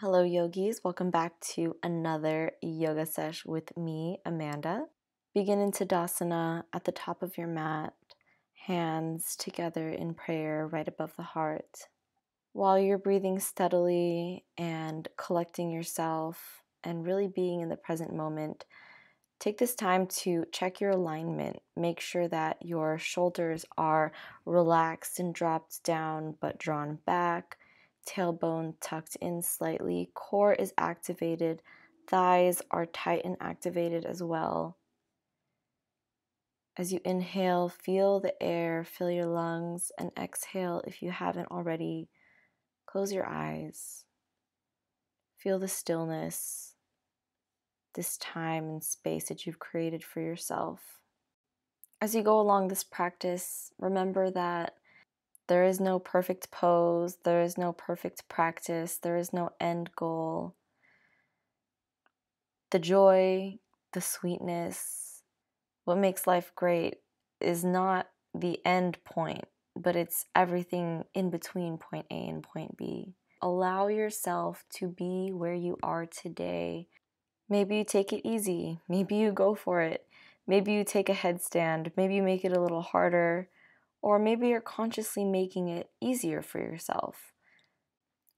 Hello yogis, welcome back to another yoga sesh with me, Amanda. Begin in Tadasana at the top of your mat, hands together in prayer right above the heart. While you're breathing steadily and collecting yourself and really being in the present moment, take this time to check your alignment. Make sure that your shoulders are relaxed and dropped down but drawn back. Tailbone tucked in slightly. Core is activated. Thighs are tight and activated as well. As you inhale, feel the air, fill your lungs, and exhale if you haven't already. Close your eyes. Feel the stillness, this time and space that you've created for yourself. As you go along this practice, remember that there is no perfect pose, there is no perfect practice, there is no end goal. The joy, the sweetness, what makes life great is not the end point, but it's everything in between point A and point B. Allow yourself to be where you are today. Maybe you take it easy, maybe you go for it, maybe you take a headstand, maybe you make it a little harder, or maybe you're consciously making it easier for yourself.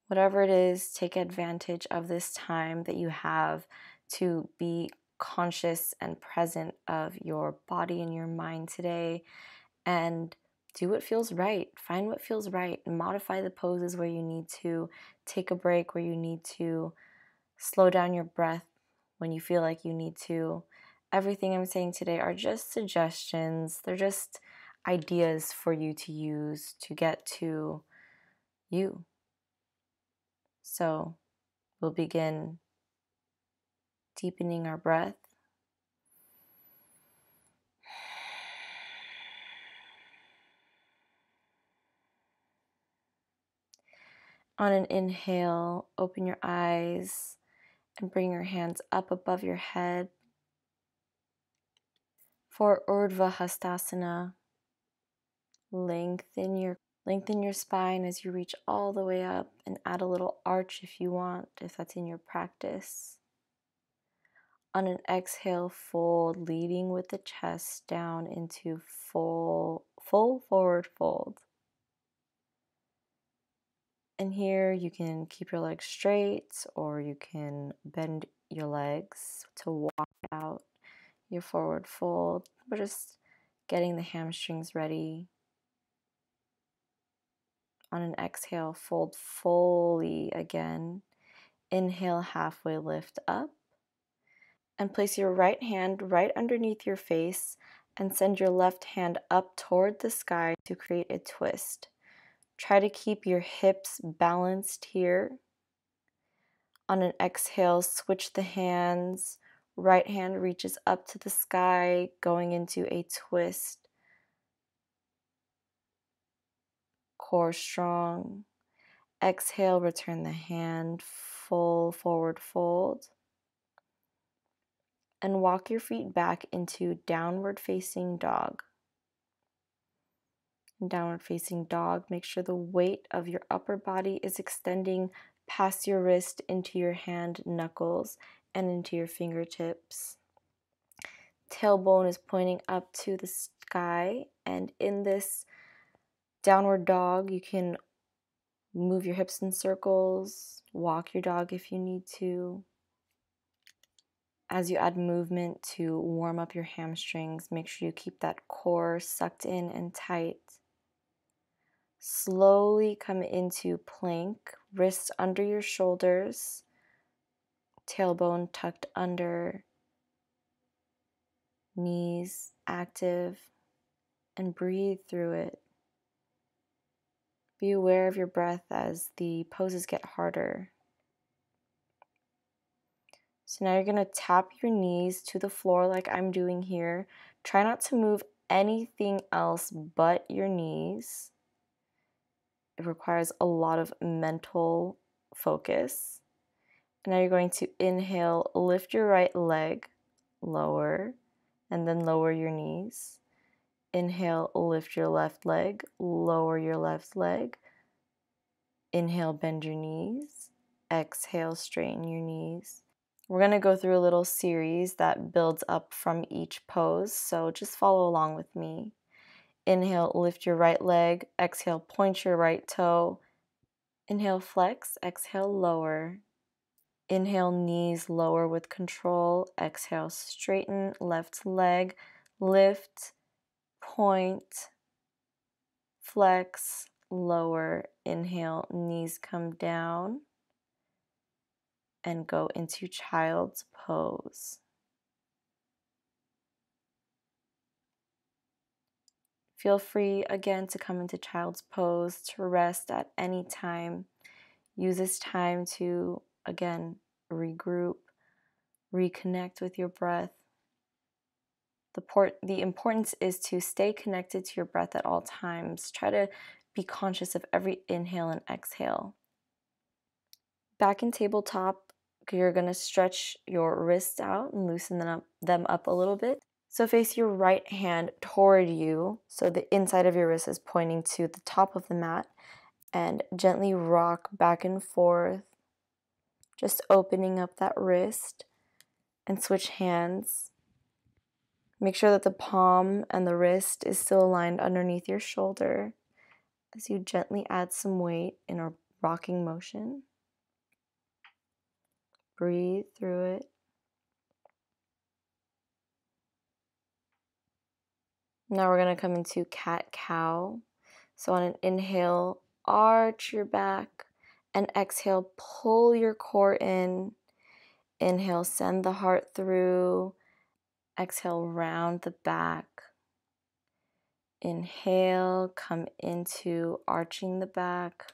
Whatever it is, take advantage of this time that you have to be conscious and present of your body and your mind today, and do what feels right. Find what feels right. Modify the poses where you need to. Take a break where you need to. Slow down your breath when you feel like you need to. Everything I'm saying today are just suggestions. They're just ideas for you to use to get to you. So we'll begin deepening our breath. On an inhale, open your eyes and bring your hands up above your head. For Ardha Hanumanasana, lengthen your spine as you reach all the way up, and add a little arch if you want, if that's in your practice. On an exhale, fold, leading with the chest down into full forward fold. And here you can keep your legs straight, or you can bend your legs to walk out your forward fold. We're just getting the hamstrings ready. On an exhale, fold fully again. Inhale, halfway lift up. And place your right hand right underneath your face and send your left hand up toward the sky to create a twist. Try to keep your hips balanced here. On an exhale, switch the hands. Right hand reaches up to the sky, going into a twist. Core strong. Exhale, return the hand, full forward fold. And walk your feet back into downward facing dog. In downward facing dog, make sure the weight of your upper body is extending past your wrist into your hand knuckles and into your fingertips. Tailbone is pointing up to the sky, and in this downward dog, you can move your hips in circles, walk your dog if you need to. As you add movement to warm up your hamstrings, make sure you keep that core sucked in and tight. Slowly come into plank, wrists under your shoulders, tailbone tucked under, knees active, and breathe through it. Be aware of your breath as the poses get harder. So now you're going to tap your knees to the floor like I'm doing here. Try not to move anything else but your knees. It requires a lot of mental focus. And now you're going to inhale, lift your right leg, lower, and then lower your knees. Inhale, lift your left leg, lower your left leg. Inhale, bend your knees. exhale, straighten your knees. We're going to go through a little series that builds up from each pose, so just follow along with me. Inhale, lift your right leg. Exhale, point your right toe. Inhale, flex. Exhale, lower. Inhale, knees lower with control. Exhale, straighten left leg. Lift, point, flex, lower. Inhale, knees come down and go into child's pose. Feel free again to come into child's pose, to rest at any time. Use this time to, again, regroup, reconnect with your breath. The importance is to stay connected to your breath at all times. Try to be conscious of every inhale and exhale. Back in tabletop, you're going to stretch your wrists out and loosen them up a little bit. So face your right hand toward you, so the inside of your wrist is pointing to the top of the mat, and gently rock back and forth, just opening up that wrist, and switch hands. Make sure that the palm and the wrist is still aligned underneath your shoulder as you gently add some weight in a rocking motion. Breathe through it. Now we're going to come into cat-cow. So on an inhale, arch your back, and exhale, pull your core in. Inhale, send the heart through. Exhale, round the back. Inhale, come into arching the back.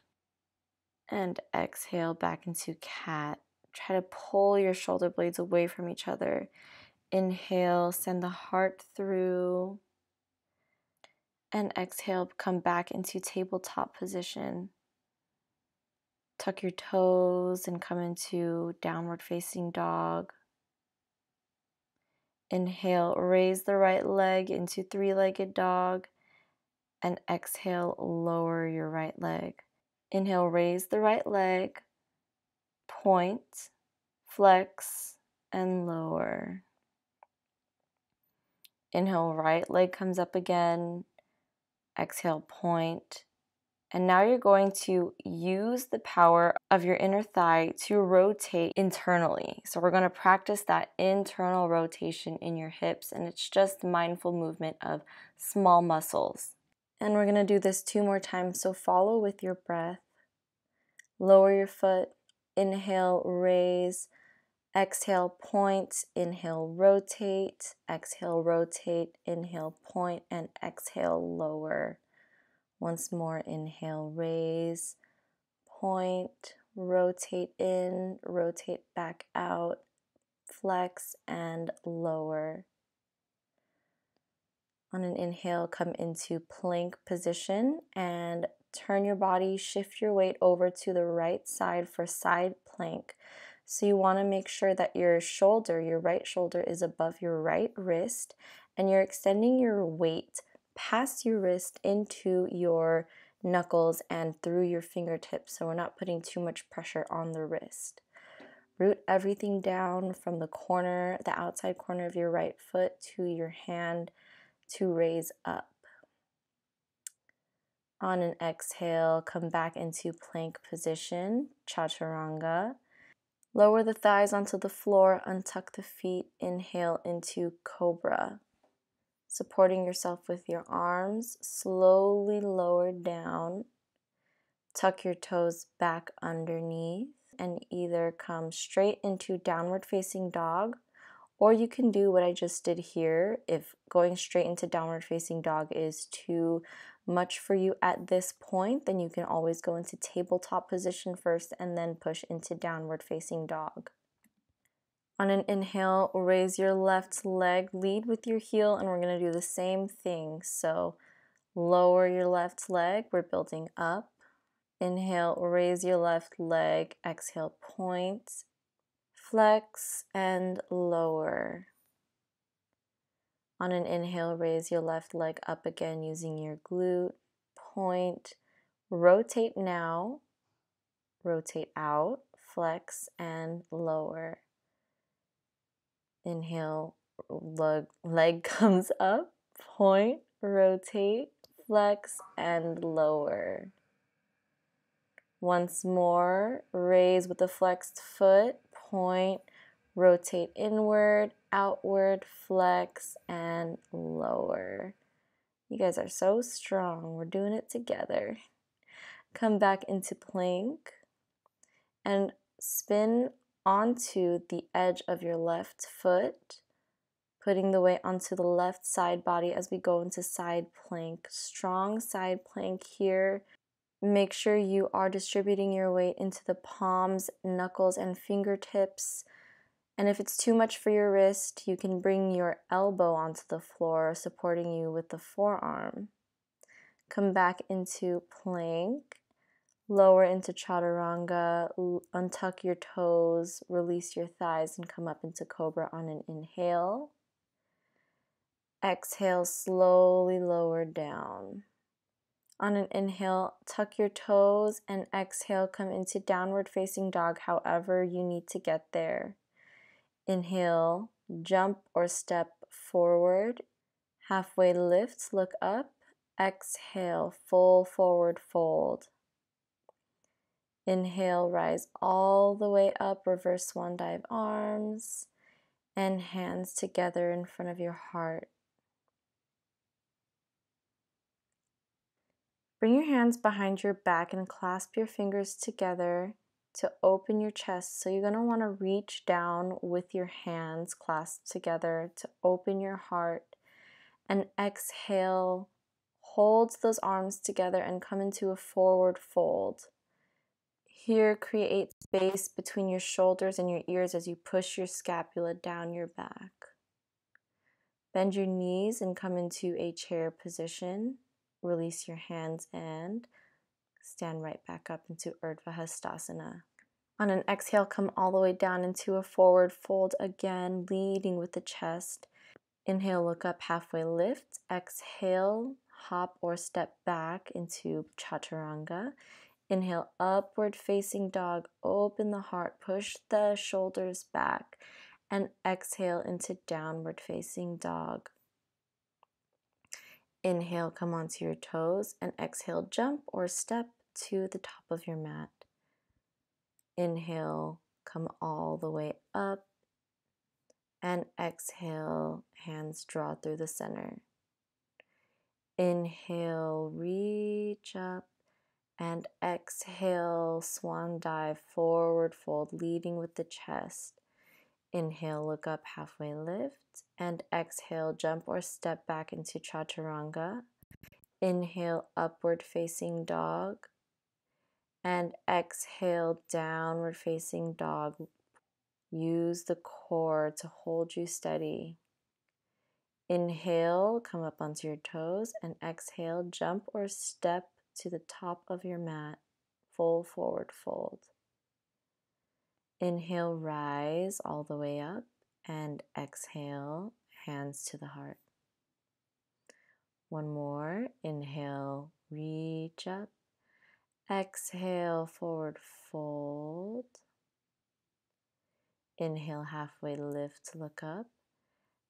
And exhale back into cat. Try to pull your shoulder blades away from each other. Inhale, send the heart through. And exhale, come back into tabletop position. Tuck your toes and come into downward facing dog. Inhale, raise the right leg into three-legged dog. And exhale, lower your right leg. Inhale, raise the right leg. Point, flex, and lower. Inhale, right leg comes up again. Exhale, point. And now you're going to use the power of your inner thigh to rotate internally. So we're going to practice that internal rotation in your hips, and it's just mindful movement of small muscles. And we're going to do this 2 more times, so follow with your breath. Lower your foot. Inhale, raise. Exhale, point. Inhale, rotate. Exhale, rotate. Inhale, point. And exhale, lower. Once more, inhale, raise, point, rotate in, rotate back out, flex, and lower. On an inhale, come into plank position and turn your body, shift your weight over to the right side for side plank. So you want to make sure that your right shoulder is above your right wrist, and you're extending your weight past your wrist into your knuckles and through your fingertips, so we're not putting too much pressure on the wrist. Root everything down from the outside corner of your right foot to your hand to raise up. On an exhale, come back into plank position, Chaturanga. Lower the thighs onto the floor, untuck the feet, inhale into Cobra. Supporting yourself with your arms, slowly lower down. Tuck your toes back underneath and either come straight into downward facing dog, or you can do what I just did here. If going straight into downward facing dog is too much for you at this point, then you can always go into tabletop position first and then push into downward facing dog. On an inhale, raise your left leg, lead with your heel, and we're going to do the same thing. So lower your left leg, we're building up. Inhale, raise your left leg, exhale, point, flex, and lower. On an inhale, raise your left leg up again using your glute, point, rotate now, rotate out, flex, and lower. Inhale, leg comes up, point, rotate, flex, and lower. Once more, raise with the flexed foot, point, rotate inward, outward, flex, and lower. You guys are so strong. We're doing it together. Come back into plank and spin onto the edge of your left foot, putting the weight onto the left side body as we go into side plank. Strong side plank here. Make sure you are distributing your weight into the palms, knuckles, and fingertips. And if it's too much for your wrist, you can bring your elbow onto the floor, supporting you with the forearm. Come back into plank. Lower into Chaturanga, untuck your toes, release your thighs, and come up into Cobra on an inhale. Exhale, slowly lower down. On an inhale, tuck your toes, and exhale, come into downward facing dog, however you need to get there. Inhale, jump or step forward. Halfway lift, look up. Exhale, full forward fold. Inhale, rise all the way up, reverse swan dive arms, and hands together in front of your heart. Bring your hands behind your back and clasp your fingers together to open your chest. So you're going to want to reach down with your hands clasped together to open your heart. And exhale, hold those arms together and come into a forward fold. Here, create space between your shoulders and your ears as you push your scapula down your back. Bend your knees and come into a chair position. Release your hands and stand right back up into Ardha Hanumanasana. On an exhale, come all the way down into a forward fold again, leading with the chest. Inhale, look up, halfway lift. Exhale, hop or step back into Chaturanga. Inhale, upward facing dog, open the heart, push the shoulders back, and exhale into downward facing dog. Inhale, come onto your toes, and exhale, jump or step to the top of your mat. Inhale, come all the way up, and exhale, hands draw through the center. Inhale, reach up, and exhale, swan dive, forward fold, leading with the chest. Inhale, look up, halfway lift, and exhale, jump or step back into Chaturanga. Inhale, upward facing dog, and exhale, downward facing dog. Use the core to hold you steady. Inhale, come up onto your toes, and exhale, jump or step to the top of your mat, full forward fold. Inhale, rise all the way up, and exhale, hands to the heart. One more. Inhale, reach up. Exhale, forward fold. Inhale, halfway lift to look up.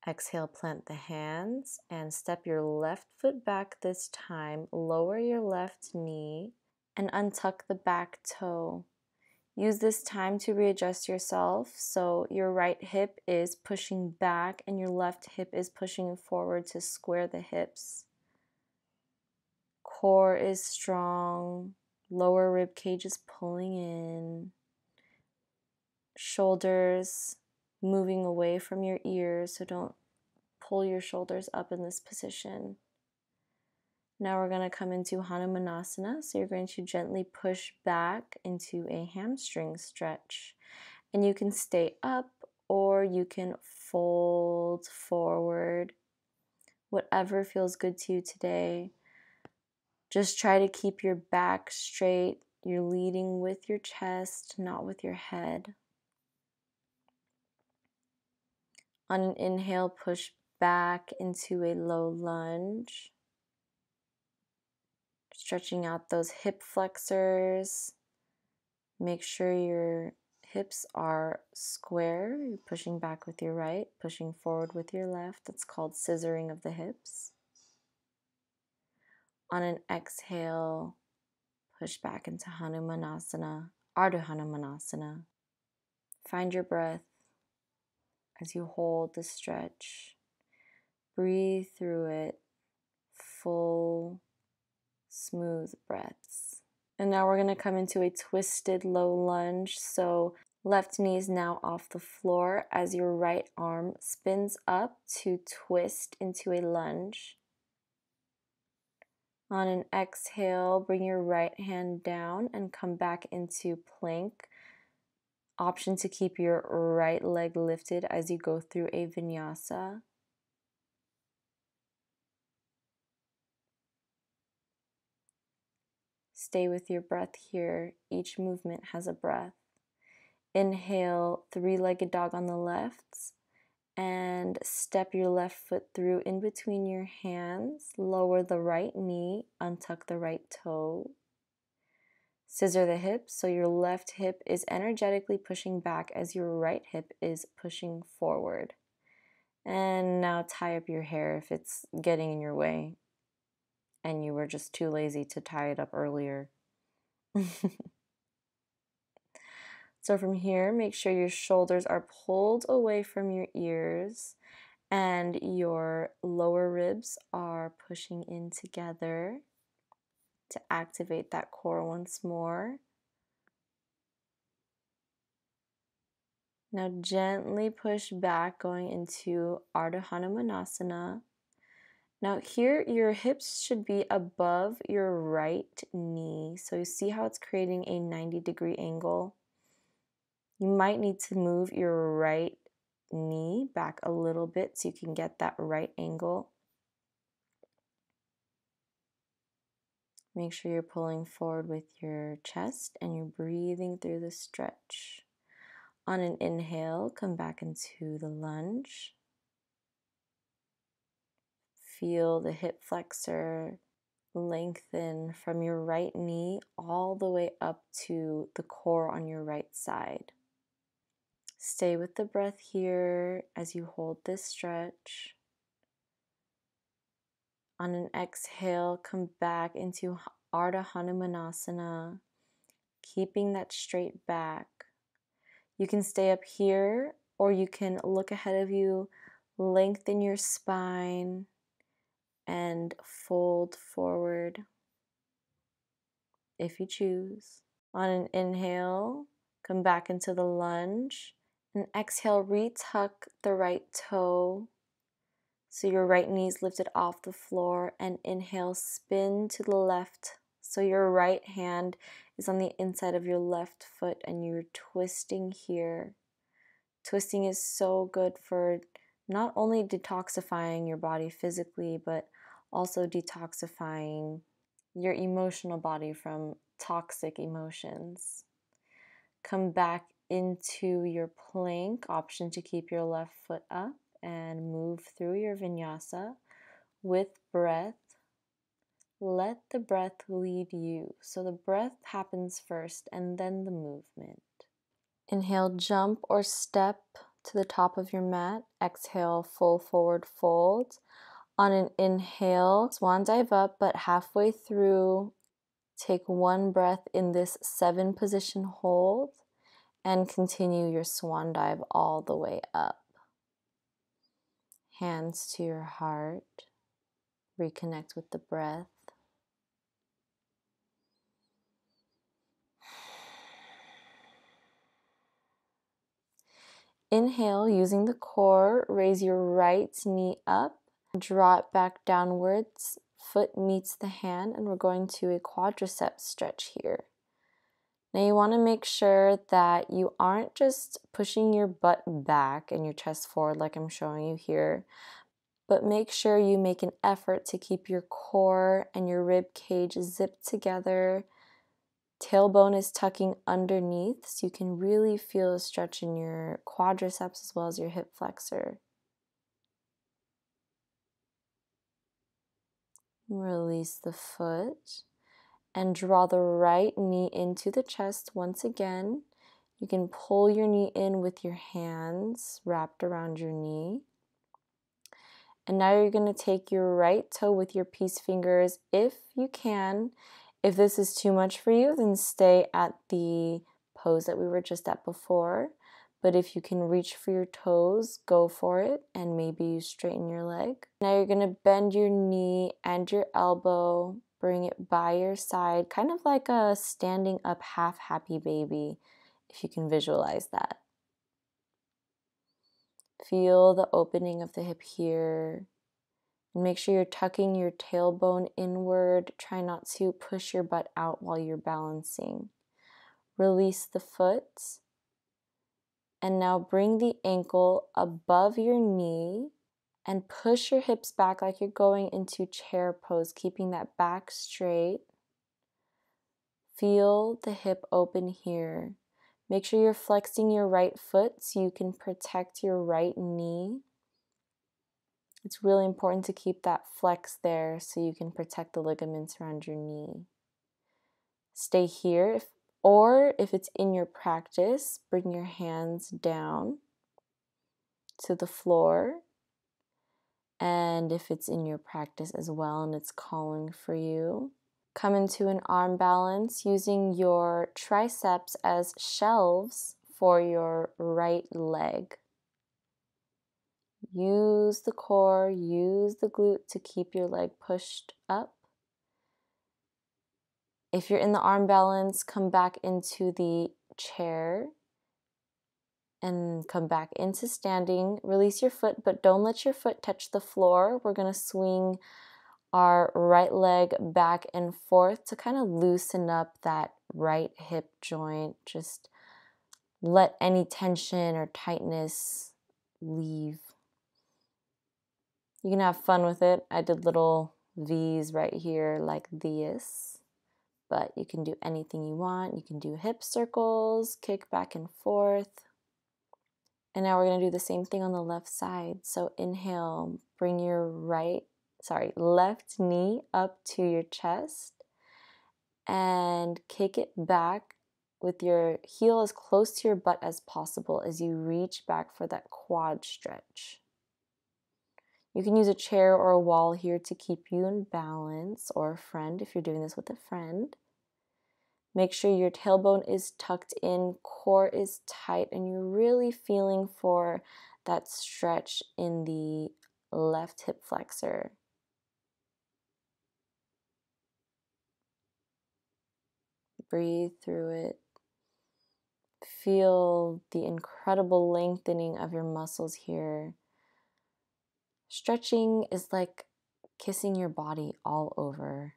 Exhale, plant the hands and step your left foot back this time. Lower your left knee and untuck the back toe. Use this time to readjust yourself so your right hip is pushing back and your left hip is pushing forward to square the hips. Core is strong, lower rib cage is pulling in, shoulders moving away from your ears, so don't pull your shoulders up in this position. Now we're going to come into Hanumanasana, so you're going to gently push back into a hamstring stretch. And you can stay up or you can fold forward, whatever feels good to you today. Just try to keep your back straight. You're leading with your chest, not with your head. On an inhale, push back into a low lunge. Stretching out those hip flexors. Make sure you're Hips are square. You're pushing back with your right, pushing forward with your left. That's called scissoring of the hips. On an exhale, push back into Hanumanasana, Ardha Hanumanasana. Find your breath as you hold the stretch. Breathe through it, full, smooth breaths. And now we're going to come into a twisted low lunge. So left knee is now off the floor as your right arm spins up to twist into a lunge. On an exhale, bring your right hand down and come back into plank. Option to keep your right leg lifted as you go through a vinyasa. Stay with your breath here. Each movement has a breath. Inhale, three-legged dog on the left, and step your left foot through in between your hands. Lower the right knee, untuck the right toe. Scissor the hips so your left hip is energetically pushing back as your right hip is pushing forward. And now tie up your hair if it's getting in your way and you were just too lazy to tie it up earlier. So from here, make sure your shoulders are pulled away from your ears and your lower ribs are pushing in together to activate that core once more. Now gently push back, going into Ardha Hanumanasana. Now here, your hips should be above your right knee. So you see how it's creating a 90-degree angle? You might need to move your right knee back a little bit so you can get that right angle. Make sure you're pulling forward with your chest and you're breathing through the stretch. On an inhale, come back into the lunge. Feel the hip flexor lengthen from your right knee all the way up to the core on your right side. Stay with the breath here as you hold this stretch. On an exhale, come back into Ardha Hanumanasana, keeping that straight back. You can stay up here or you can look ahead of you, lengthen your spine, and fold forward if you choose. On an inhale, come back into the lunge. And exhale, retuck the right toe so your right knee is lifted off the floor. And inhale, spin to the left so your right hand is on the inside of your left foot and you're twisting here. Twisting is so good for not only detoxifying your body physically, but also detoxifying your emotional body from toxic emotions. Come back into your plank, option to keep your left foot up and move through your vinyasa with breath. Let the breath lead you. So the breath happens first and then the movement. Inhale, jump or step to the top of your mat. Exhale, full forward fold. On an inhale, swan dive up, but halfway through, take one breath in this 7 position hold and continue your swan dive all the way up. Hands to your heart. Reconnect with the breath. Inhale, using the core, raise your right knee up, draw it back downwards, foot meets the hand, and we're going to a quadricep stretch here. Now you want to make sure that you aren't just pushing your butt back and your chest forward like I'm showing you here, but make sure you make an effort to keep your core and your rib cage zipped together. Tailbone is tucking underneath so you can really feel a stretch in your quadriceps as well as your hip flexor. Release the foot and draw the right knee into the chest once again. You can pull your knee in with your hands wrapped around your knee. And now you're going to take your right toe with your peace fingers if you can. If this is too much for you, then stay at the pose that we were just at before. But if you can reach for your toes, go for it, and maybe you straighten your leg. Now you're going to bend your knee and your elbow, bring it by your side, kind of like a standing up half happy baby, if you can visualize that. Feel the opening of the hip here. And make sure you're tucking your tailbone inward. Try not to push your butt out while you're balancing. Release the foot. And now bring the ankle above your knee and push your hips back like you're going into chair pose, keeping that back straight. Feel the hip open here. Make sure you're flexing your right foot so you can protect your right knee. It's really important to keep that flex there so you can protect the ligaments around your knee. Stay here, or if it's in your practice, bring your hands down to the floor. And if it's in your practice as well and it's calling for you, come into an arm balance using your triceps as shelves for your right leg. Use the core, use the glute to keep your leg pushed up. If you're in the arm balance, come back into the chair and come back into standing. Release your foot, but don't let your foot touch the floor. We're going to swing our right leg back and forth to kind of loosen up that right hip joint. Just let any tension or tightness leave. You can have fun with it. I did little V's right here like this, but you can do anything you want. You can do hip circles, kick back and forth. And now we're going to do the same thing on the left side. So inhale, bring your left knee up to your chest and kick it back with your heel as close to your butt as possible as you reach back for that quad stretch. You can use a chair or a wall here to keep you in balance, or a friend if you're doing this with a friend. Make sure your tailbone is tucked in, core is tight, and you're really feeling for that stretch in the left hip flexor. Breathe through it. Feel the incredible lengthening of your muscles here. Stretching is like kissing your body all over.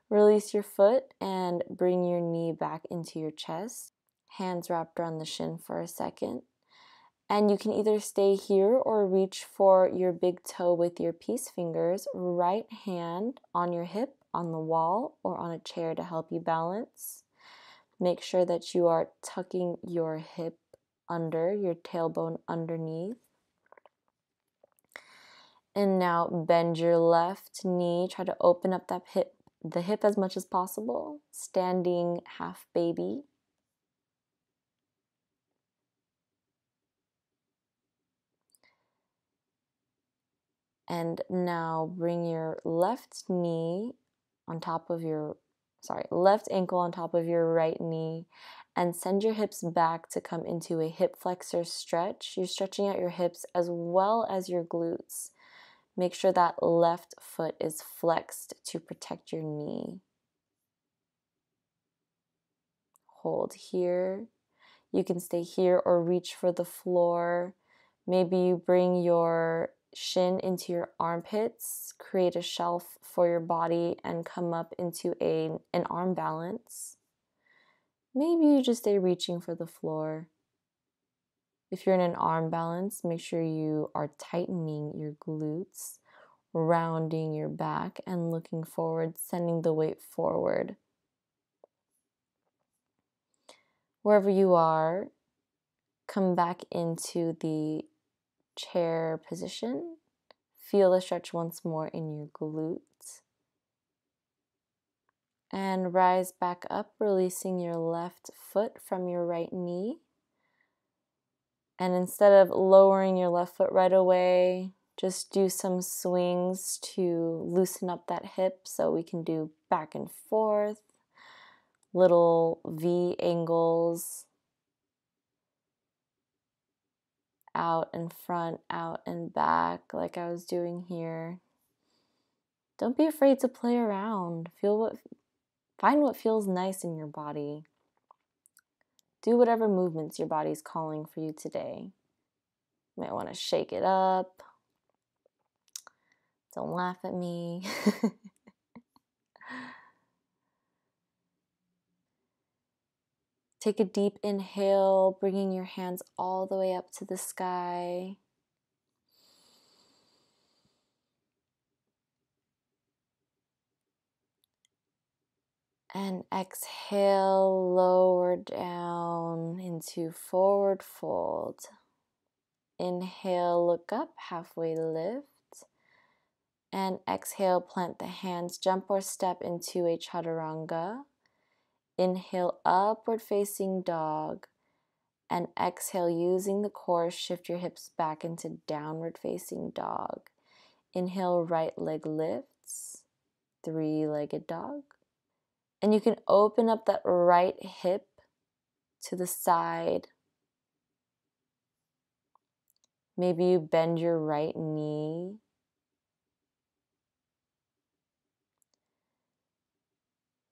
Release your foot and bring your knee back into your chest. Hands wrapped around the shin for a second. And you can either stay here or reach for your big toe with your peace fingers. Right hand on your hip, on the wall, or on a chair to help you balance. Make sure that you are tucking your hip under, your tailbone underneath. And now bend your left knee. Try to open up the hip as much as possible. Standing half baby. And now bring your left ankle on top of your right knee and send your hips back to come into a hip flexor stretch. You're stretching out your hips as well as your glutes. Make sure that left foot is flexed to protect your knee. Hold here. You can stay here or reach for the floor. Maybe you bring your shin into your armpits, create a shelf for your body, and come up into an arm balance. Maybe you just stay reaching for the floor. If you're in an arm balance, make sure you are tightening your glutes, rounding your back, and looking forward, sending the weight forward. Wherever you are, come back into the chair position. Feel the stretch once more in your glutes. And rise back up, releasing your left foot from your right knee. And instead of lowering your left foot right away, just do some swings to loosen up that hip. So we can do back and forth, little V angles, out and front, out and back, like I was doing here. Don't be afraid to play around. Find what feels nice in your body. Do whatever movements your body's calling for you today. You might want to shake it up. Don't laugh at me. Take a deep inhale, bringing your hands all the way up to the sky. And exhale, lower down into forward fold. Inhale, look up, halfway lift. And exhale, plant the hands, jump or step into a Chaturanga. Inhale, upward facing dog. And exhale, using the core, shift your hips back into downward facing dog. Inhale, right leg lifts, three-legged dog. And you can open up that right hip to the side. Maybe you bend your right knee.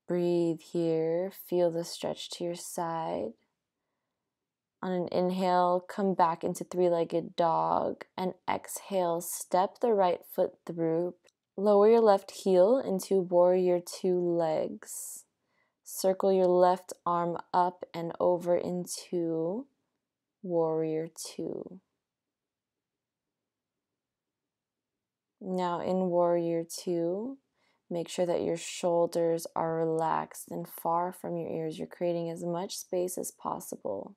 Breathe here, feel the stretch to your side. On an inhale, come back into three-legged dog, and exhale, step the right foot through. Lower your left heel into warrior two legs. Circle your left arm up and over into warrior two. Now in warrior two, make sure that your shoulders are relaxed and far from your ears. You're creating as much space as possible.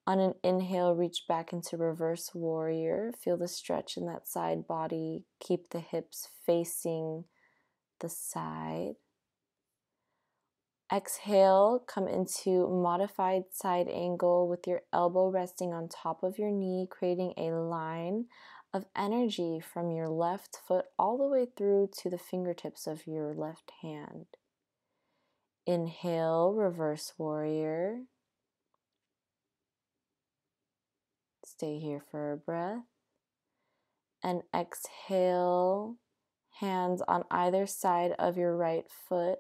On an inhale, reach back into reverse warrior. Feel the stretch in that side body. Keep the hips facing the side. Exhale, come into modified side angle with your elbow resting on top of your knee, creating a line of energy from your left foot all the way through to the fingertips of your left hand. Inhale, reverse warrior. Stay here for a breath. And exhale, hands on either side of your right foot.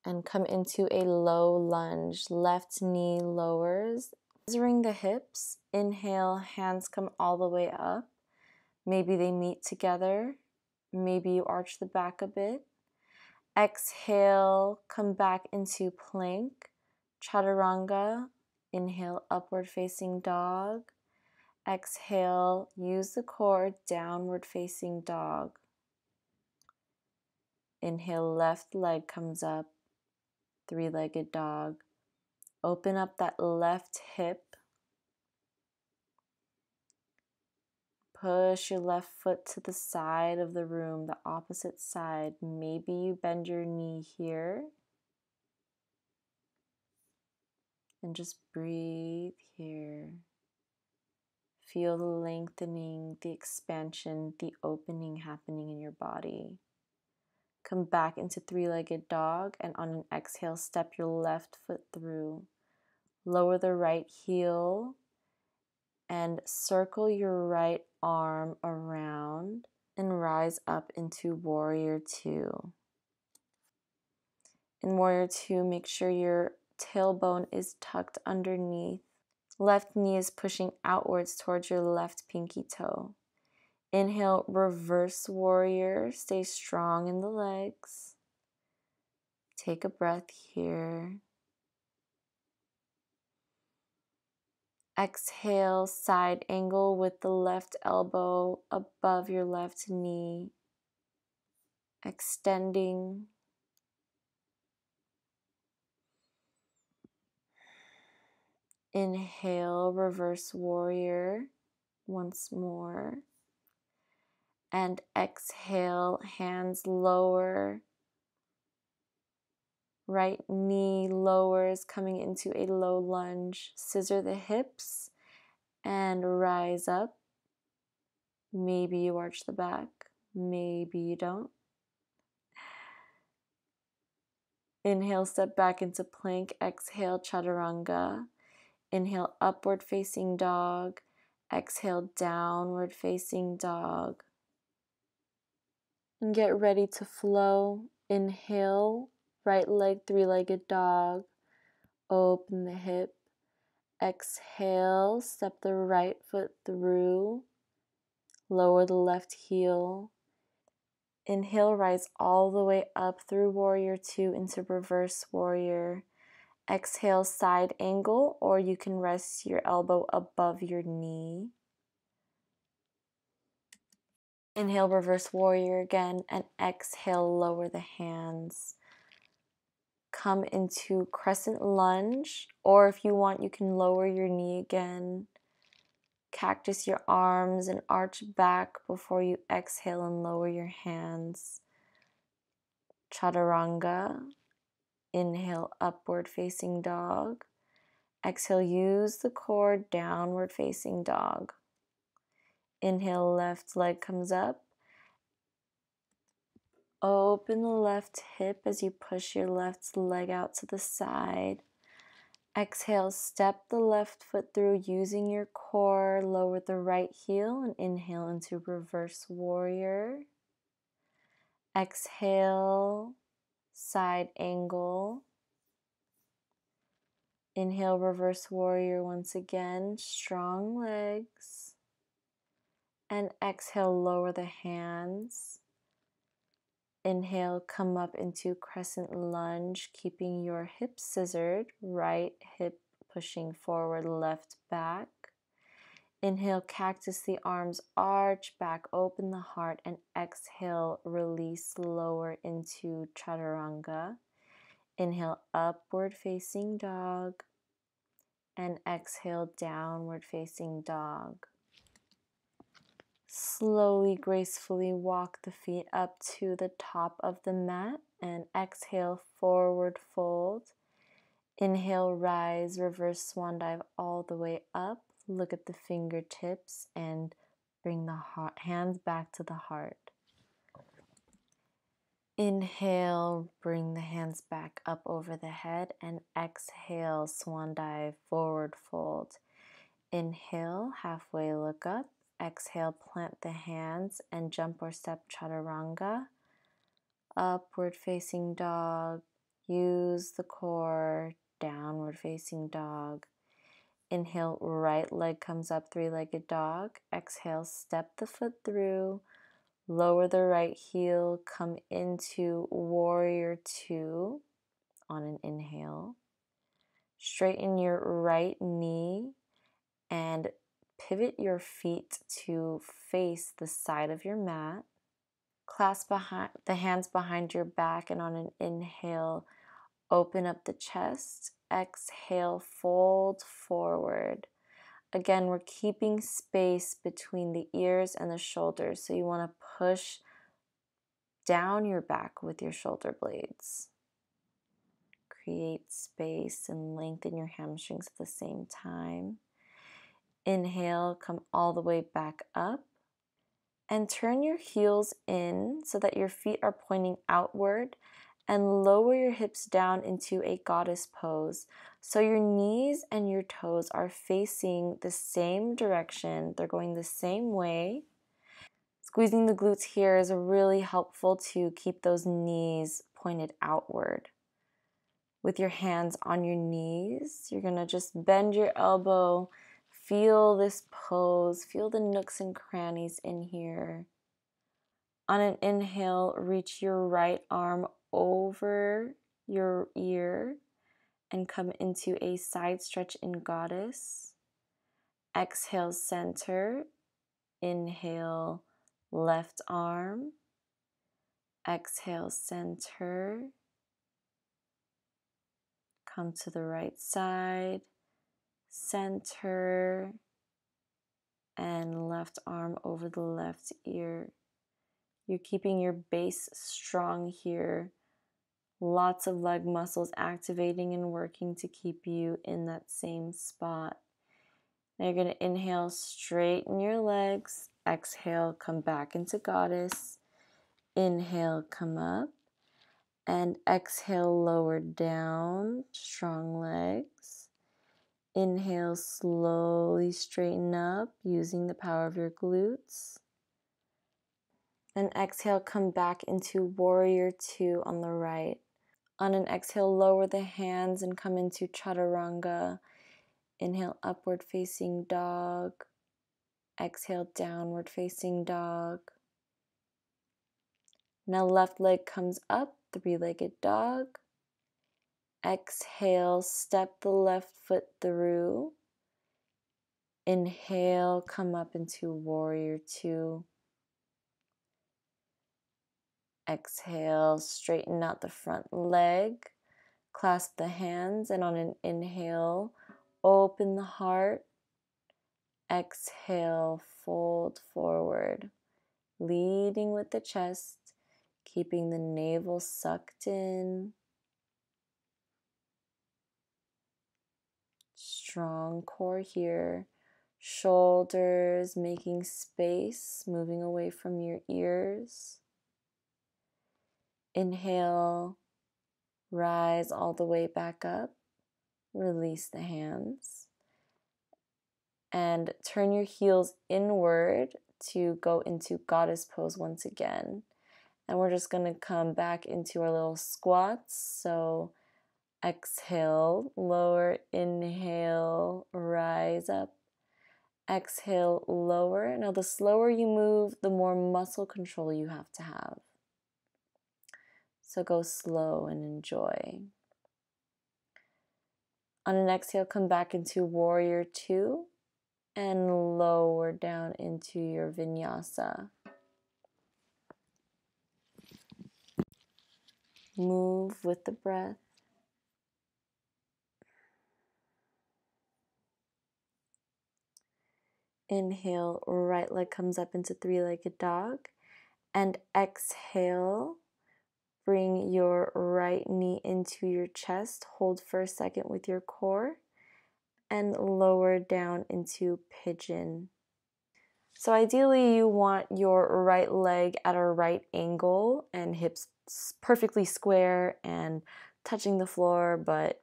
And come into a low lunge. Left knee lowers. Scissoring the hips. Inhale, hands come all the way up. Maybe they meet together. Maybe you arch the back a bit. Exhale, come back into plank. Chaturanga. Inhale, upward facing dog. Exhale, use the core, downward facing dog. Inhale, left leg comes up, three-legged dog. Open up that left hip. Push your left foot to the side of the room, the opposite side. Maybe you bend your knee here. And just breathe here. Feel the lengthening, the expansion, the opening happening in your body. Come back into three-legged dog, and on an exhale, step your left foot through. Lower the right heel and circle your right arm around and rise up into warrior two. In warrior two, make sure your tailbone is tucked underneath. Left knee is pushing outwards towards your left pinky toe. Inhale, reverse warrior. Stay strong in the legs. Take a breath here. Exhale, side angle with the left elbow above your left knee. Extending. Inhale, reverse warrior once more. And exhale, hands lower. Right knee lowers, coming into a low lunge. Scissor the hips and rise up. Maybe you arch the back, maybe you don't. Inhale, step back into plank. Exhale, Chaturanga. Inhale, upward facing dog. Exhale, downward facing dog. And get ready to flow. Inhale, right leg, three-legged dog. Open the hip. Exhale, step the right foot through. Lower the left heel. Inhale, rise all the way up through warrior two into reverse warrior. Exhale, side angle, or you can rest your elbow above your knee. Inhale, reverse warrior again, and exhale, lower the hands. Come into crescent lunge, or if you want, you can lower your knee again. Cactus your arms and arch back before you exhale and lower your hands. Chaturanga. Inhale, upward facing dog. Exhale, use the core, downward facing dog. Inhale, left leg comes up. Open the left hip as you push your left leg out to the side. Exhale, step the left foot through using your core. Lower the right heel and inhale into reverse warrior. Exhale, side angle. Inhale, reverse warrior once again. Strong legs. And exhale, lower the hands. Inhale, come up into crescent lunge, keeping your hips scissored, right hip pushing forward, left back. Inhale, cactus the arms, arch back, open the heart, and exhale, release, lower into Chaturanga. Inhale, upward facing dog, and exhale, downward facing dog. Slowly, gracefully walk the feet up to the top of the mat and exhale, forward fold. Inhale, rise, reverse swan dive all the way up. Look at the fingertips and bring the hands back to the heart. Inhale, bring the hands back up over the head and exhale, swan dive, forward fold. Inhale, halfway look up. Exhale, plant the hands and jump or step Chaturanga. Upward facing dog. Use the core. Downward facing dog. Inhale, right leg comes up, three-legged dog. Exhale, step the foot through. Lower the right heel. Come into warrior two on an inhale. Straighten your right knee and pivot your feet to face the side of your mat. Clasp the hands behind your back, and on an inhale, open up the chest. Exhale, fold forward. Again, we're keeping space between the ears and the shoulders, so you want to push down your back with your shoulder blades. Create space and lengthen your hamstrings at the same time. Inhale, come all the way back up and turn your heels in so that your feet are pointing outward and lower your hips down into a goddess pose. So your knees and your toes are facing the same direction. They're going the same way. Squeezing the glutes here is really helpful to keep those knees pointed outward. With your hands on your knees, you're going to just bend your elbow. Feel this pose. Feel the nooks and crannies in here. On an inhale, reach your right arm over your ear and come into a side stretch in goddess. Exhale, center. Inhale, left arm. Exhale, center. Come to the right side. Center. And left arm over the left ear. You're keeping your base strong here. Lots of leg muscles activating and working to keep you in that same spot. Now you're going to inhale, straighten your legs. Exhale, come back into goddess. Inhale, come up. And exhale, lower down, strong legs. Inhale, slowly straighten up using the power of your glutes. And exhale, come back into warrior two on the right. On an exhale, lower the hands and come into Chaturanga. Inhale, upward facing dog. Exhale, downward facing dog. Now left leg comes up, three-legged dog. Exhale, step the left foot through. Inhale, come up into warrior two. Exhale, straighten out the front leg. Clasp the hands, and on an inhale, open the heart. Exhale, fold forward, leading with the chest, keeping the navel sucked in. Strong core here. Shoulders making space, moving away from your ears. Inhale, rise all the way back up. Release the hands. And turn your heels inward to go into goddess pose once again. And we're just going to come back into our little squats. So exhale, lower, inhale, rise up. Exhale, lower. Now the slower you move, the more muscle control you have to have. So go slow and enjoy. On an exhale, come back into warrior two and lower down into your vinyasa. Move with the breath. Inhale, right leg comes up into three-legged dog. And exhale, bring your right knee into your chest. Hold for a second with your core. And lower down into pigeon. So ideally you want your right leg at a right angle and hips perfectly square and touching the floor, but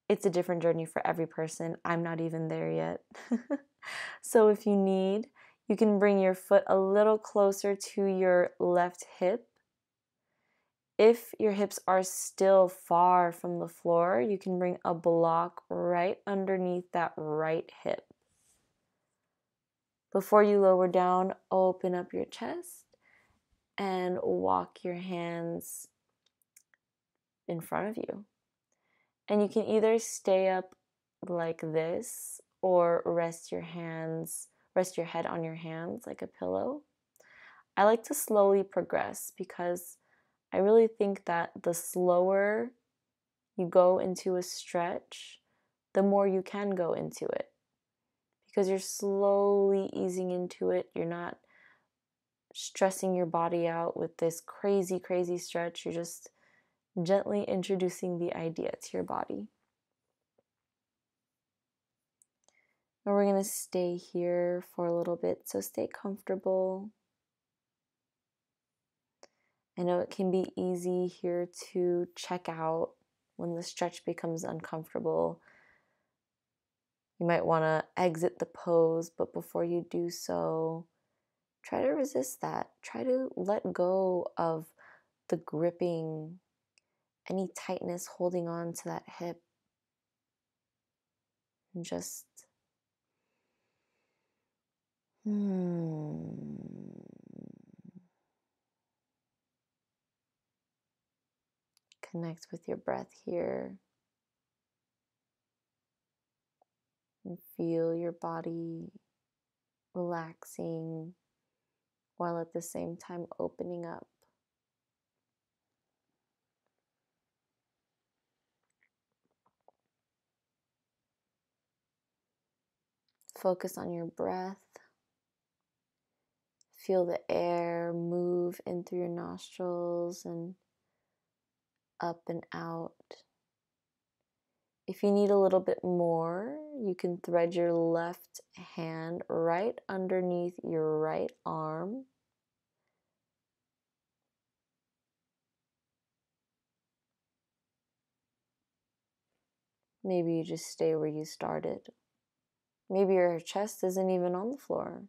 it's a different journey for every person. I'm not even there yet. So if you need, you can bring your foot a little closer to your left hip. If your hips are still far from the floor, you can bring a block right underneath that right hip. Before you lower down, open up your chest and walk your hands in front of you. And you can either stay up like this or rest your head on your hands like a pillow. I like to slowly progress because I really think that the slower you go into a stretch, the more you can go into it. Because you're slowly easing into it. You're not stressing your body out with this crazy, crazy stretch. You're just gently introducing the idea to your body. And we're going to stay here for a little bit, so stay comfortable. I know it can be easy here to check out when the stretch becomes uncomfortable. You might want to exit the pose, but before you do so, try to resist that. Try to let go of the gripping, any tightness holding on to that hip. And just connect with your breath here. And feel your body relaxing while at the same time opening up. Focus on your breath. Feel the air move in through your nostrils and up and out. If you need a little bit more, you can thread your left hand right underneath your right arm. Maybe you just stay where you started. Maybe your chest isn't even on the floor.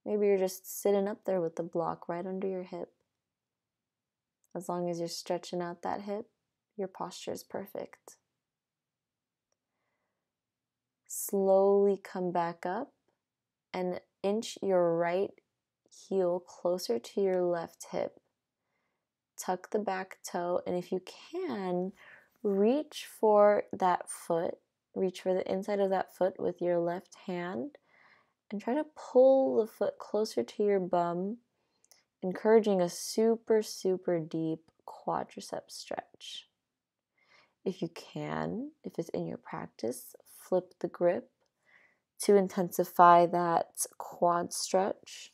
Maybe you're just sitting up there with the block right under your hip. As long as you're stretching out that hip, your posture is perfect. Slowly come back up and inch your right heel closer to your left hip. Tuck the back toe, and if you can, reach for that foot. Reach for the inside of that foot with your left hand and try to pull the foot closer to your bum, encouraging a super, super deep quadricep stretch. If you can, if it's in your practice, flip the grip to intensify that quad stretch.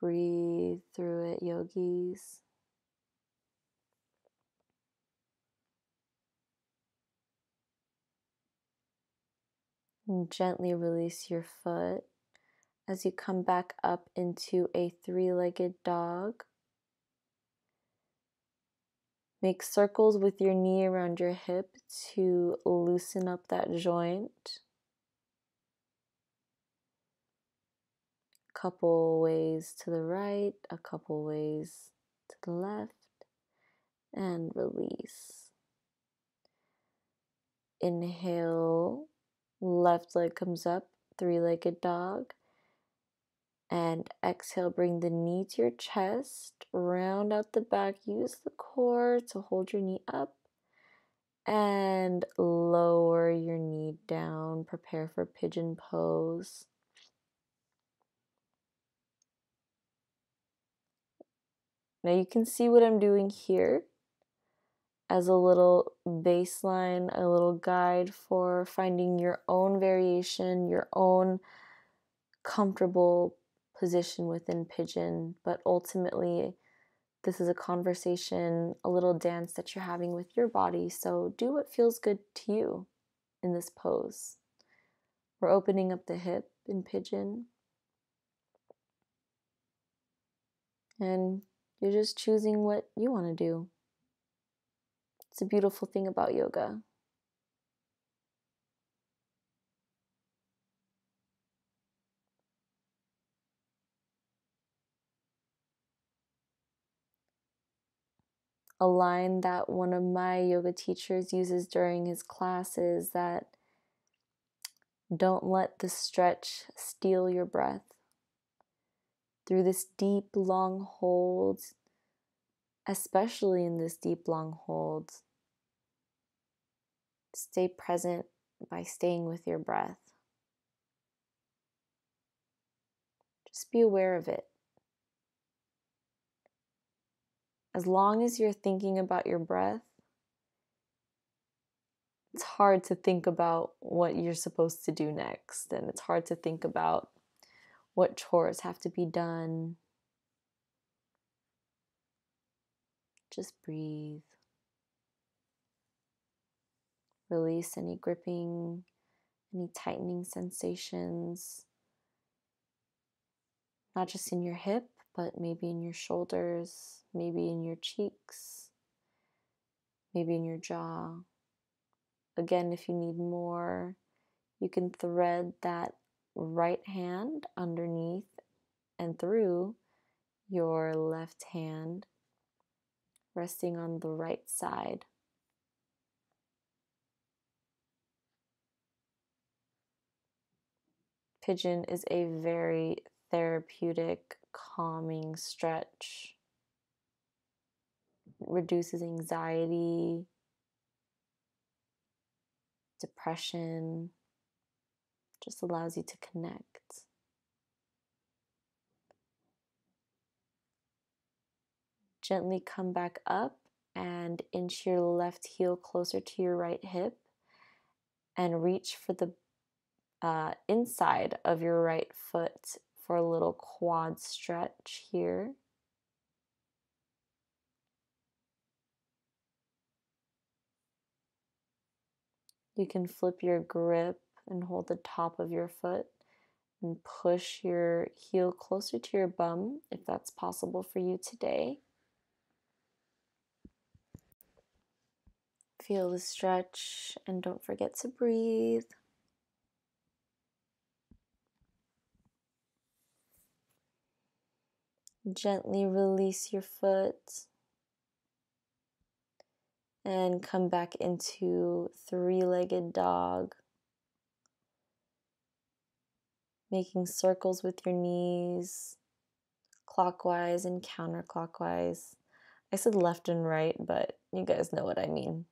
Breathe through it, yogis. And gently release your foot as you come back up into a three-legged dog. Make circles with your knee around your hip to loosen up that joint. A couple ways to the right, a couple ways to the left, and release. Inhale, left leg comes up, three-legged dog. And exhale, bring the knee to your chest, round out the back, use the core to hold your knee up, and lower your knee down. Prepare for Pigeon Pose. Now you can see what I'm doing here as a little baseline, a little guide for finding your own variation, your own comfortable position within Pigeon, but ultimately this is a conversation, a little dance that you're having with your body, so do what feels good to you in this pose. We're opening up the hip in Pigeon, and you're just choosing what you want to do. It's a beautiful thing about yoga. A line that one of my yoga teachers uses during his classes that don't let the stretch steal your breath. Through this deep, long hold, especially in this deep, long hold, stay present by staying with your breath. Just be aware of it. As long as you're thinking about your breath, it's hard to think about what you're supposed to do next, and it's hard to think about what chores have to be done. Just breathe. Release any gripping, any tightening sensations, not just in your hip, but maybe in your shoulders, maybe in your cheeks, maybe in your jaw. Again, if you need more, you can thread that right hand underneath and through your left hand, resting on the right side. Pigeon is a very therapeutic, calming stretch. It reduces anxiety, depression, just allows you to connect. Gently come back up and inch your left heel closer to your right hip and reach for the inside of your right foot for a little quad stretch here. You can flip your grip and hold the top of your foot and push your heel closer to your bum if that's possible for you today. Feel the stretch and don't forget to breathe. Gently release your foot and come back into three-legged dog. Making circles with your knees, clockwise and counterclockwise. I said left and right, but you guys know what I mean.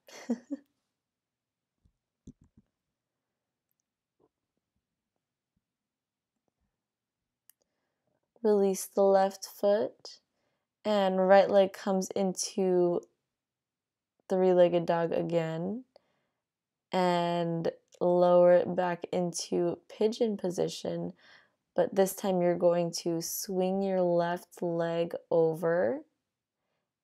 Release the left foot, and right leg comes into three-legged dog again, and lower it back into pigeon position, but this time you're going to swing your left leg over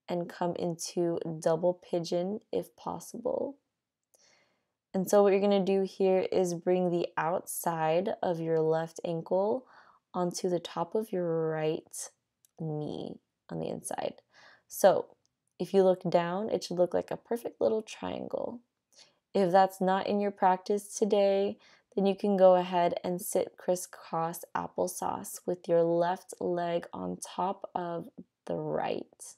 and come into double pigeon if possible. And so what you're going to do here is bring the outside of your left ankle onto the top of your right knee on the inside. So if you look down, it should look like a perfect little triangle. If that's not in your practice today, then you can go ahead and sit crisscross applesauce with your left leg on top of the right.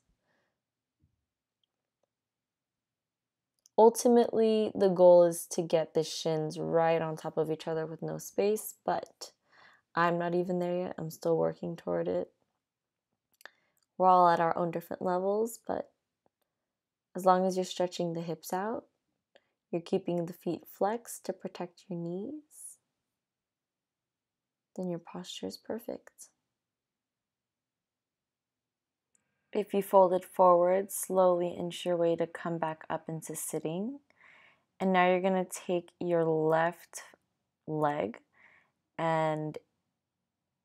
Ultimately, the goal is to get the shins right on top of each other with no space, but I'm not even there yet. I'm still working toward it. We're all at our own different levels, but as long as you're stretching the hips out, you're keeping the feet flexed to protect your knees, then your posture is perfect. If you fold it forward, slowly inch your way to come back up into sitting. And now you're going to take your left leg and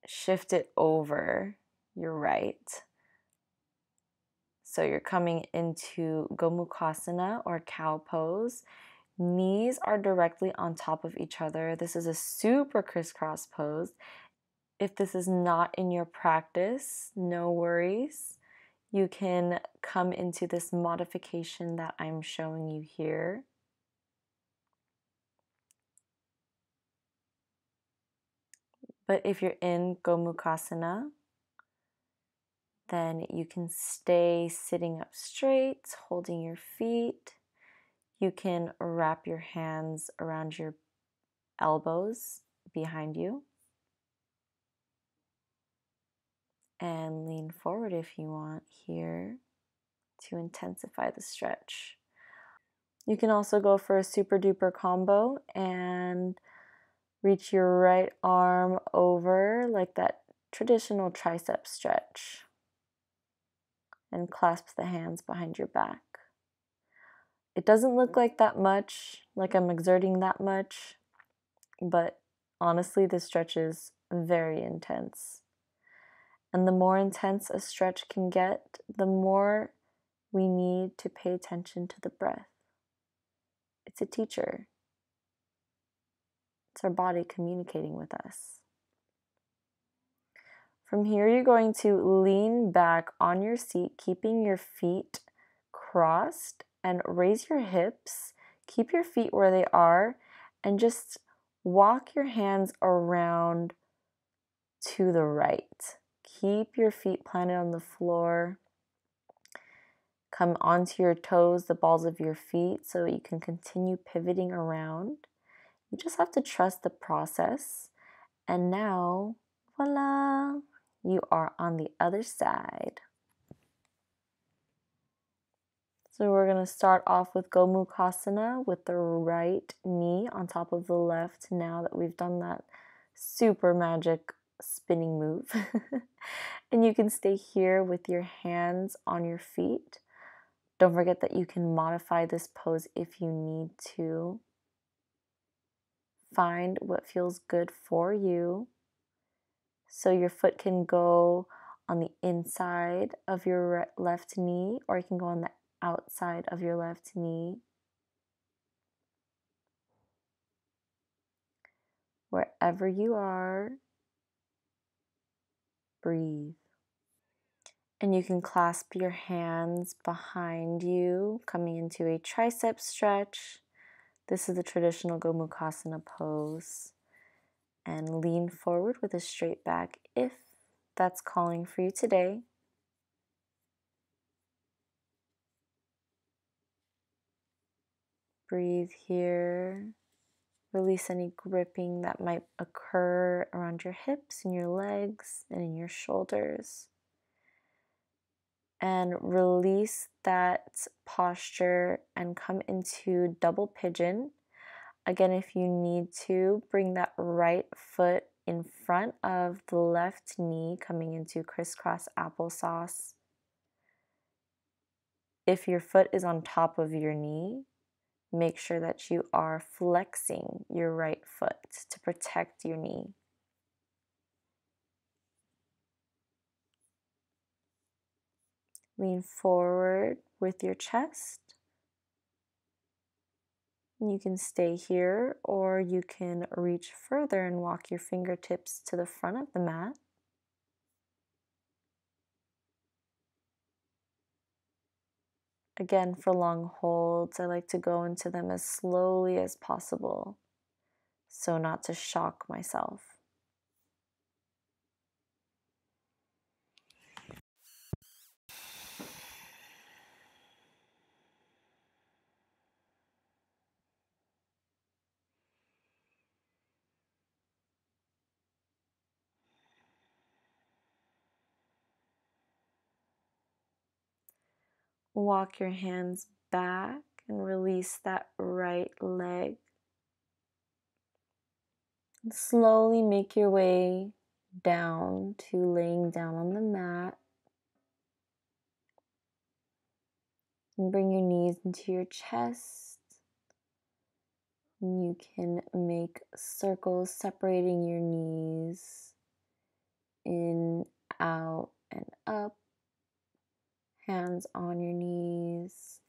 shift it over your right. So you're coming into Gomukhasana or cow pose. Knees are directly on top of each other. This is a super crisscross pose. If this is not in your practice, no worries. You can come into this modification that I'm showing you here. But if you're in Gomukhasana, then you can stay sitting up straight, holding your feet. You can wrap your hands around your elbows behind you and lean forward if you want here to intensify the stretch. You can also go for a super duper combo and reach your right arm over like that traditional tricep stretch and clasp the hands behind your back. It doesn't look like that much, like I'm exerting that much, but honestly, this stretch is very intense. And the more intense a stretch can get, the more we need to pay attention to the breath. It's a teacher. It's our body communicating with us. From here, you're going to lean back on your seat, keeping your feet crossed, and raise your hips. Keep your feet where they are, and just walk your hands around to the right. Keep your feet planted on the floor. Come onto your toes, the balls of your feet, so you can continue pivoting around. You just have to trust the process. And now, voila, you are on the other side. So we're going to start off with Gomukhasana with the right knee on top of the left now that we've done that super magic spinning move. And you can stay here with your hands on your feet. Don't forget that you can modify this pose if you need to. find what feels good for you. So your foot can go on the inside of your left knee, or you can go on the outside of your left knee. Wherever you are, breathe. And you can clasp your hands behind you, coming into a tricep stretch. This is the traditional Gomukhasana pose. And lean forward with a straight back if that's calling for you today. Breathe here. Release any gripping that might occur around your hips and your legs and in your shoulders. And release that posture and come into double pigeon. Again, if you need to, bring that right foot in front of the left knee, coming into crisscross applesauce. If your foot is on top of your knee, make sure that you are flexing your right foot to protect your knee. Lean forward with your chest. You can stay here, or you can reach further and walk your fingertips to the front of the mat. Again, for long holds, I like to go into them as slowly as possible, so not to shock myself. Walk your hands back and release that right leg. And slowly make your way down to laying down on the mat. And bring your knees into your chest. And you can make circles separating your knees in, out, and up. Hands on your knees.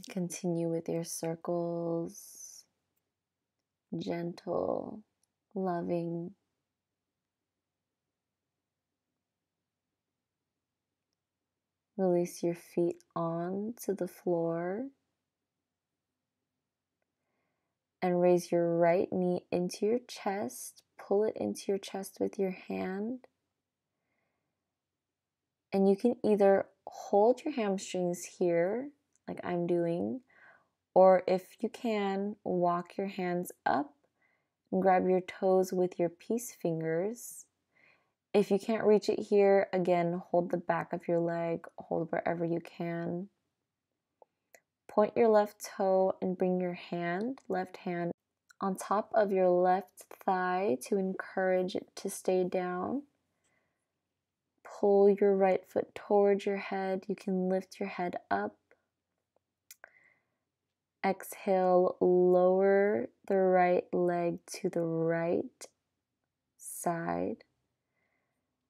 Continue with your circles. Gentle, loving. Release your feet onto the floor. And raise your right knee into your chest. Pull it into your chest with your hand. And you can either hold your hamstrings here, like I'm doing, or if you can, walk your hands up and grab your toes with your peace fingers. If you can't reach it here, again, hold the back of your leg, hold wherever you can. Point your left toe and bring your left hand, on top of your left thigh to encourage it to stay down. Pull your right foot towards your head. You can lift your head up. Exhale, lower the right leg to the right side.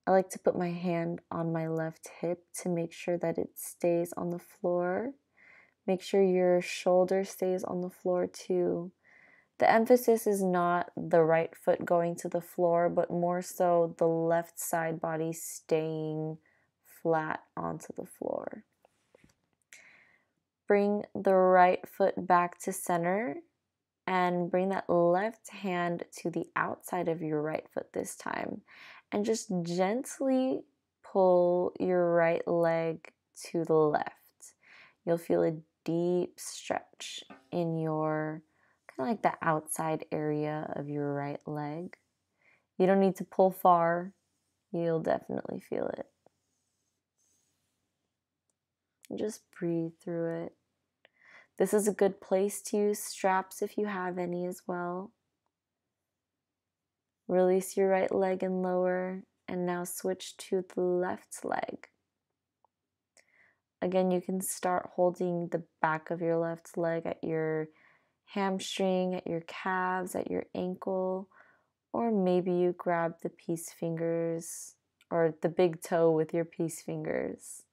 I like to put my hand on my left hip to make sure that it stays on the floor. Make sure your shoulder stays on the floor too. The emphasis is not the right foot going to the floor, but more so the left side body staying flat onto the floor. Bring the right foot back to center and bring that left hand to the outside of your right foot this time. And just gently pull your right leg to the left. You'll feel a deep stretch in your kind of like the outside area of your right leg. You don't need to pull far. You'll definitely feel it. Just breathe through it. This is a good place to use straps if you have any as well. Release your right leg and lower, and now switch to the left leg. Again, you can start holding the back of your left leg at your hamstring, at your calves, at your ankle, or maybe you grab the peace fingers or the big toe with your peace fingers.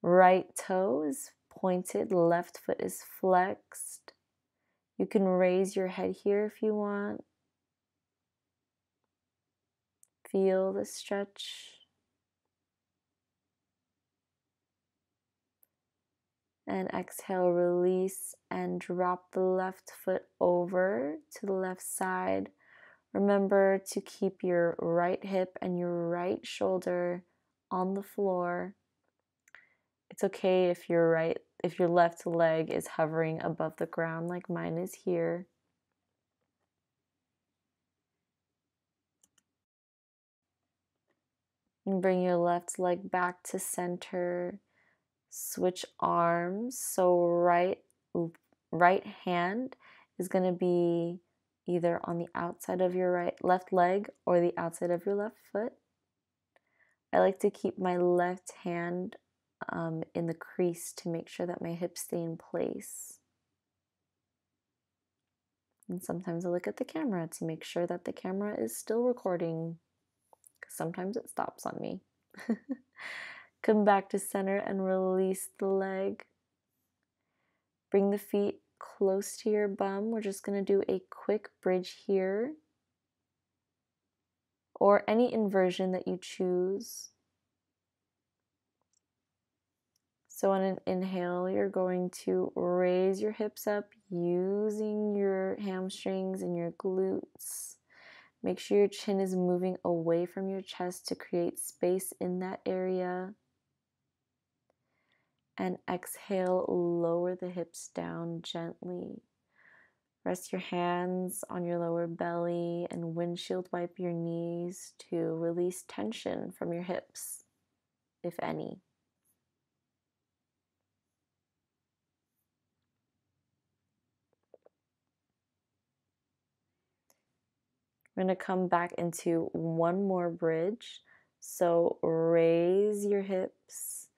Right toe is pointed, left foot is flexed. You can raise your head here if you want. Feel the stretch. And exhale, release and drop the left foot over to the left side. Remember to keep your right hip and your right shoulder on the floor. It's okay if your left leg is hovering above the ground like mine is here. And bring your left leg back to center. Switch arms. So right hand is going to be either on the outside of your left leg or the outside of your left foot. I like to keep my left hand in the crease to make sure that my hips stay in place. And sometimes I look at the camera to make sure that the camera is still recording, because sometimes it stops on me. Come back to center and release the leg. Bring the feet close to your bum. We're just going to do a quick bridge here, or any inversion that you choose. So on an inhale, you're going to raise your hips up using your hamstrings and your glutes. Make sure your chin is moving away from your chest to create space in that area. And exhale, lower the hips down gently. Rest your hands on your lower belly and windshield wipe your knees to release tension from your hips, if any. We're going to come back into one more bridge. So raise your hips.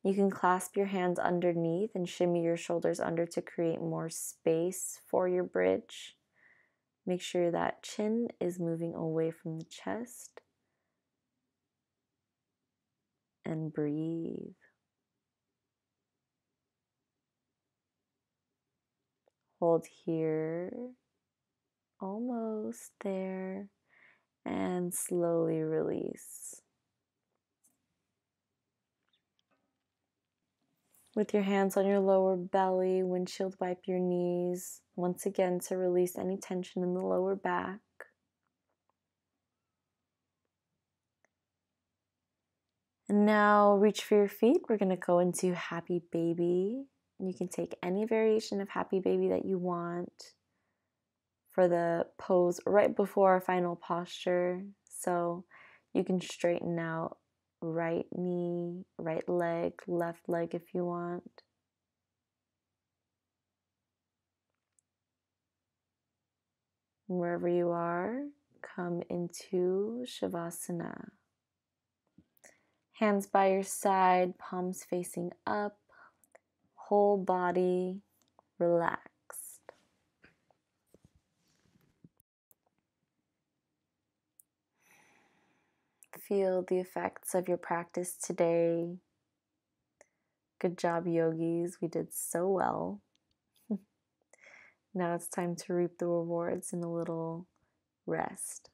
You can clasp your hands underneath and shimmy your shoulders under to create more space for your bridge. Make sure that chin is moving away from the chest. And breathe. Hold here. Almost there. And slowly release. With your hands on your lower belly, windshield wipe your knees, once again to release any tension in the lower back. And now reach for your feet. We're going to go into Happy Baby. You can take any variation of Happy Baby that you want for the pose right before our final posture. So you can straighten out right knee, right leg, left leg if you want. Wherever you are, come into Shavasana. Hands by your side, palms facing up, whole body relaxed. Feel the effects of your practice today. Good job, yogis. We did so well. Now it's time to reap the rewards in a little rest.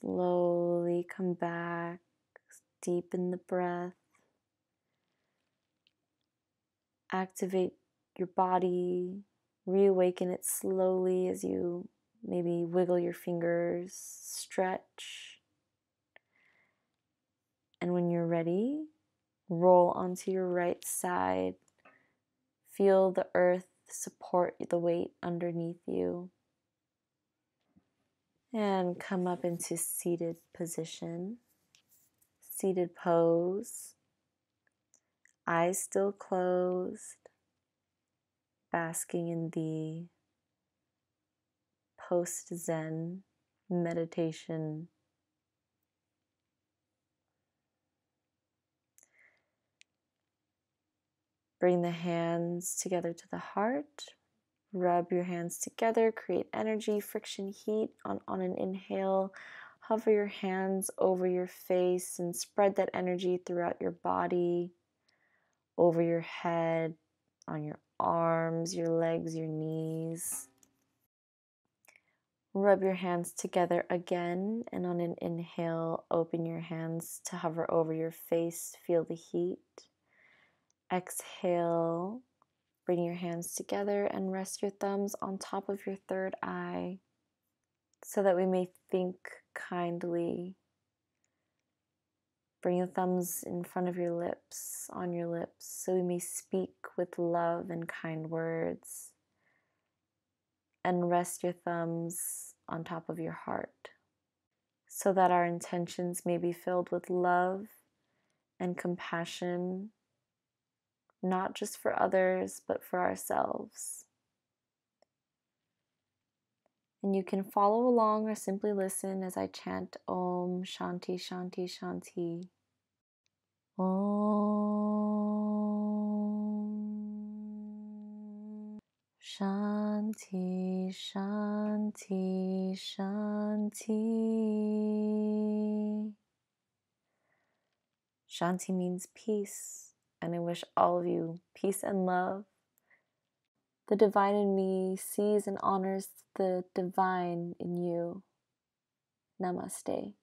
Slowly come back, deepen the breath, activate your body, reawaken it slowly as you maybe wiggle your fingers, stretch. And when you're ready, roll onto your right side. Feel the earth support the weight underneath you. And come up into seated position, seated pose, eyes still closed, basking in the post-Zen meditation. Bring the hands together to the heart. Rub your hands together, create energy, friction, heat. On an inhale, hover your hands over your face and spread that energy throughout your body, over your head, on your arms, your legs, your knees. Rub your hands together again, and on an inhale, open your hands to hover over your face, feel the heat. Exhale, bring your hands together and rest your thumbs on top of your third eye so that we may think kindly. Bring your thumbs in front of your lips, on your lips, so we may speak with love and kind words. And rest your thumbs on top of your heart so that our intentions may be filled with love and compassion, not just for others, but for ourselves. And you can follow along or simply listen as I chant Om Shanti Shanti Shanti. Om Shanti Shanti Shanti. Shanti means peace, and I wish all of you peace and love. The divine in me sees and honors the divine in you. Namaste.